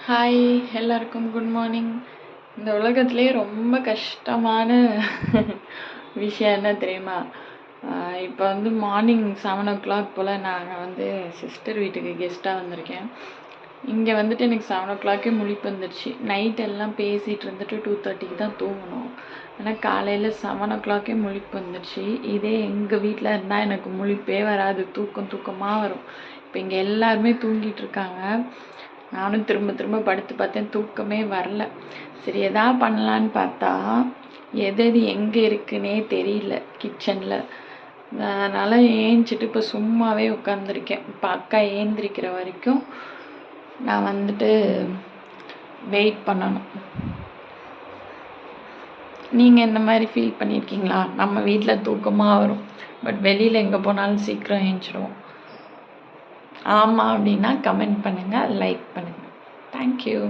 Hi எல்லாருக்கும் good morning. இந்த உலகத்திலே ரொம்ப கஷ்டமான விஷயம் என்ன தெரியுமா? இப்போ வந்து மார்னிங் 7 o'clock போல் நாங்கள் சிஸ்டர் வீட்டுக்கு கெஸ்ட்டாக வந்திருக்கேன். இங்கே எனக்கு 7 o'clock முழிப்பு வந்துடுச்சு. நைட் எல்லாம் பேசிகிட்டு இருந்துட்டு 2:30 தான் தூங்கணும். ஆனால் காலையில் 7 o'clock முழிப்பு வந்துடுச்சு. இதே எங்கள் வீட்டில் இருந்தால் எனக்கு முழிப்பே வராது, தூக்கமாக வரும். இப்போ இங்கே எல்லாருமே தூங்கிட்டு இருக்காங்க. நானும் திரும்ப திரும்ப படுத்து பார்த்தேன், தூக்கமே வரல. சரி எதா பண்ணலான்னு பார்த்தா எது எங்கே இருக்குன்னே தெரியல கிச்சனில். அதனால் ஏஞ்சிட்டு இப்போ சும்மாவே உட்காந்துருக்கேன். இப்போ அக்கா ஏந்திரிக்கிற வரைக்கும் நான் வெயிட் பண்ணணும். நீங்கள் இந்த மாதிரி ஃபீல் பண்ணியிருக்கீங்களா? நம்ம வீட்டில் தூக்கமாக வரும், பட் வெளியில் எங்கே போனாலும் சீக்கிரம் ஏஞ்சிடுவோம். ஆமாம் அப்படின்னா கமெண்ட் பண்ணுங்கள், லைக் பண்ணுங்கள். தேங்க்யூ.